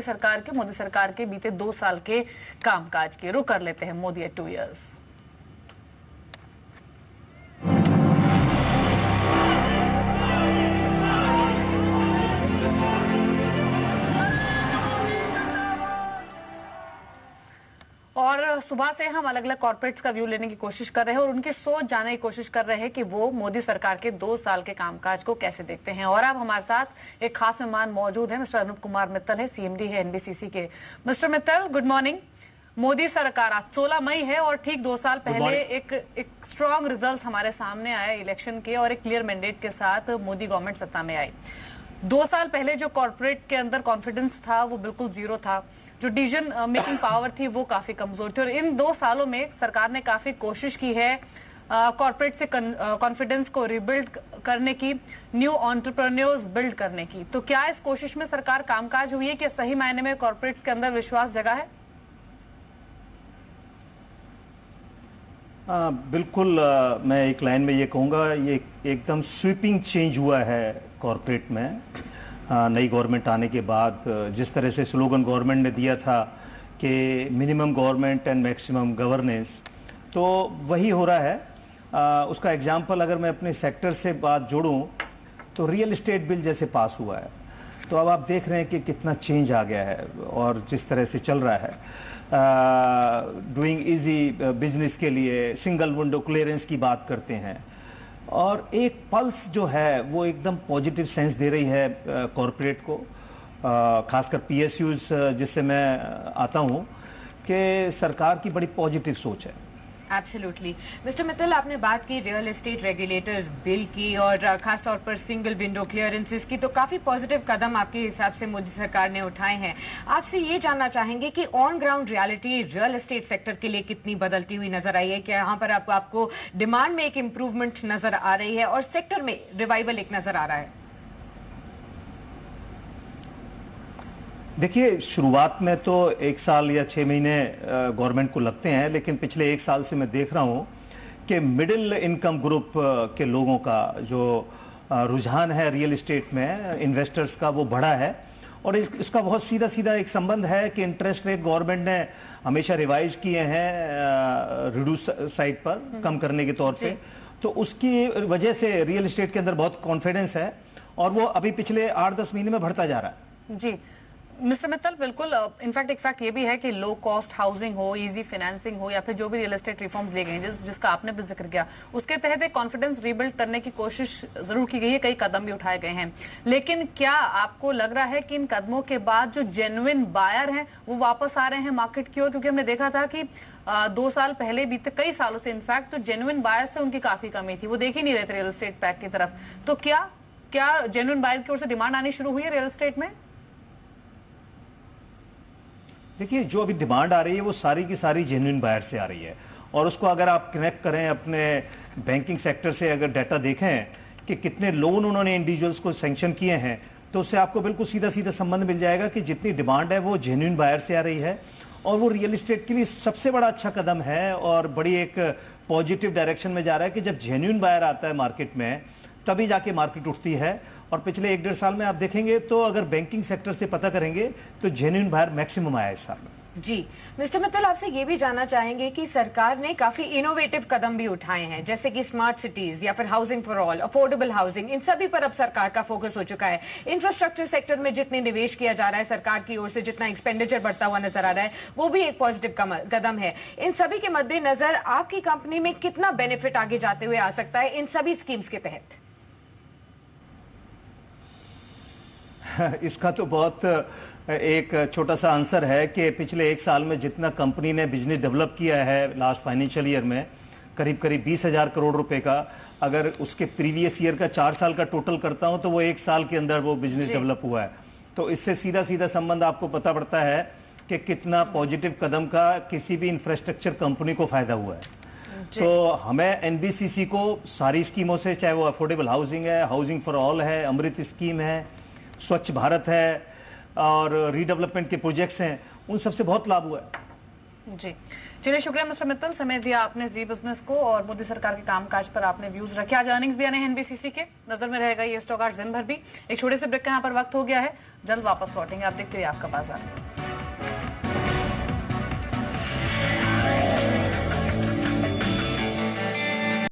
सरकार के, मोदी सरकार के बीते 2 साल के कामकाज की। रुक कर लेते हैं मोदी एट 2 इयर्स। और सुबह से हम अलग अलग कॉर्पोरेट्स का व्यू लेने की कोशिश कर रहे हैं और उनकी सोच जानने की कोशिश कर रहे हैं कि वो मोदी सरकार के 2 साल के कामकाज को कैसे देखते हैं। और अब हमारे साथ एक खास मेहमान मौजूद है, मिस्टर अनूप कुमार मित्तल है, सीएमडी है एनबीसीसी के। Mister Mittal, good morning. Modi सरकार, आज 16 मई है और ठीक 2 साल पहले एक स्ट्रॉन्ग रिजल्ट हमारे सामने आए इलेक्शन के और एक क्लियर मैंडेट के साथ मोदी गवर्नमेंट सत्ता में आई। 2 साल पहले जो कॉर्पोरेट के अंदर कॉन्फिडेंस था वो बिल्कुल जीरो था, जो डिसीजन मेकिंग पावर थी वो काफी कमजोर थी। और इन 2 सालों में सरकार ने काफी कोशिश की है कॉर्पोरेट से कॉन्फिडेंस को रिबिल्ड करने की, न्यू एंटरप्रेन्योर्स बिल्ड करने की। तो क्या इस कोशिश में सरकार कामकाज हुई है कि सही मायने में कॉर्पोरेट्स के अंदर विश्वास जगा है? बिल्कुल। मैं एक लाइन में ये कहूँगा, ये एकदम स्वीपिंग चेंज हुआ है कॉर्पोरेट में। नई गवर्नमेंट आने के बाद जिस तरह से स्लोगन गवर्नमेंट ने दिया था कि minimum government and maximum governance, तो वही हो रहा है। उसका एग्जाम्पल अगर मैं अपने सेक्टर से बात जोड़ूं तो रियल एस्टेट बिल जैसे पास हुआ है, तो अब आप देख रहे हैं कि कितना चेंज आ गया है और जिस तरह से चल रहा है। डूइंग इजी बिजनेस के लिए सिंगल विंडो क्लियरेंस की बात करते हैं और एक पल्स जो है वो एकदम पॉजिटिव सेंस दे रही है कॉरपोरेट को, खासकर पीएसयूज जिससे मैं आता हूं, कि सरकार की बड़ी पॉजिटिव सोच है। एब्सोल्युटली। मिस्टर मित्तल, आपने बात की रियल एस्टेट रेगुलेटर्स बिल की और खास तौर पर सिंगल विंडो क्लियरेंसेस की, तो काफी पॉजिटिव कदम आपके हिसाब से मोदी सरकार ने उठाए हैं। आपसे ये जानना चाहेंगे कि on ground reality real estate sector के लिए कितनी बदलती हुई नजर आई है? क्या यहाँ पर आपको डिमांड में एक इम्प्रूवमेंट नजर आ रही है और सेक्टर में रिवाइवल एक नजर आ रहा है? देखिए, शुरुआत में तो 1 साल या 6 महीने गवर्नमेंट को लगते हैं, लेकिन पिछले 1 साल से मैं देख रहा हूं कि मिडिल इनकम ग्रुप के लोगों का जो रुझान है रियल एस्टेट में इन्वेस्टर्स का, वो बढ़ा है। और इसका बहुत सीधा सीधा एक संबंध है कि इंटरेस्ट रेट गवर्नमेंट ने हमेशा रिवाइज किए हैं रिड्यूस साइड पर, कम करने के तौर पर। तो उसकी वजह से रियल एस्टेट के अंदर बहुत कॉन्फिडेंस है और वो अभी पिछले 8-10 महीने में बढ़ता जा रहा है। जी मिस्टर मित्तल, बिल्कुल। इनफैक्ट एक फैक्ट ये भी है कि लो कॉस्ट हाउसिंग हो, इजी फाइनेंसिंग हो या फिर जो भी रियल एस्टेट रिफॉर्म्स लिए गए हैं जिसका आपने भी जिक्र किया, उसके तहत एक कॉन्फिडेंस रीबिल्ड करने की कोशिश जरूर की गई है, कई कदम भी उठाए गए हैं। लेकिन क्या आपको लग रहा है कि इन कदमों के बाद जो जेन्युइन बायर हैं वो वापस आ रहे हैं मार्केट की ओर? क्योंकि हमने देखा था कि 2 साल पहले बीते कई सालों से इनफैक्ट जो जेन्युइन बायर्स थे उनकी काफी कमी थी, वो देख ही नहीं रहे थे रियल एस्टेट पैक की तरफ। तो क्या जेन्युइन बायर की ओर से डिमांड आनी शुरू हुई है रियल एस्टेट में? देखिए, जो अभी डिमांड आ रही है वो सारी की सारी जेन्युइन बायर से आ रही है। और उसको अगर आप कनेक्ट करें अपने बैंकिंग सेक्टर से, अगर डाटा देखें कि कितने लोन उन्होंने इंडिविजुअल्स को सैंक्शन किए हैं, तो उससे आपको बिल्कुल सीधा सीधा संबंध मिल जाएगा कि जितनी डिमांड है वो जेन्युइन बायर से आ रही है। और वो रियल एस्टेट के लिए सबसे बड़ा अच्छा कदम है और बड़ी एक पॉजिटिव डायरेक्शन में जा रहा है कि जब जेन्युइन बायर आता है मार्केट में तभी जाके मार्केट उठती है। और पिछले 1-1.5 साल में आप देखेंगे तो अगर बैंकिंग सेक्टर से पता करेंगे तो जेन्युइन बायर मैक्सिमम आया इस साल में। जी मिस्टर मित्तल, आपसे ये भी जानना चाहेंगे कि सरकार ने काफी इनोवेटिव कदम भी उठाए हैं, जैसे कि स्मार्ट सिटीज या फिर housing for all, affordable housing, इन सभी पर अब सरकार का फोकस हो चुका है। इंफ्रास्ट्रक्चर सेक्टर में जितने निवेश किया जा रहा है सरकार की ओर से, जितना एक्सपेंडिचर बढ़ता हुआ नजर आ रहा है, वो भी एक पॉजिटिव कदम है। इन सभी के मद्देनजर आपकी कंपनी में कितना बेनिफिट आगे जाते हुए आ सकता है इन सभी स्कीम्स के तहत? इसका तो बहुत एक छोटा सा आंसर है कि पिछले 1 साल में जितना कंपनी ने बिजनेस डेवलप किया है लास्ट फाइनेंशियल ईयर में, करीब 20,000 करोड़ रुपए का, अगर उसके प्रीवियस ईयर का 4 साल का टोटल करता हूं तो वो 1 साल के अंदर वो बिजनेस डेवलप हुआ है। तो इससे सीधा सीधा संबंध आपको पता पड़ता है कि कितना पॉजिटिव कदम का किसी भी इंफ्रास्ट्रक्चर कंपनी को फायदा हुआ है। तो हमें एनबीसीसी को सारी स्कीमों से, चाहे वो अफोर्डेबल हाउसिंग है, हाउसिंग फॉर ऑल है, अमृत स्कीम है, स्वच्छ भारत है और रीडेवलपमेंट के प्रोजेक्ट्स हैं, उन सबसे बहुत लाभ हुआ है। जी चलिए, शुक्रिया मिस्टर मित्तल, समय दिया आपने जी बिजनेस को और मोदी सरकार के कामकाज पर आपने व्यूज रखे। आज अर्निंग्स भी आने हैं एनबीसीसी के, नजर में रहेगा ये स्टॉक आज दिन भर भी। एक छोटे से ब्रेक का यहाँ पर वक्त हो गया है, जल्द वापस लौटेंगे। आप देखते रहिए आपका बाजार।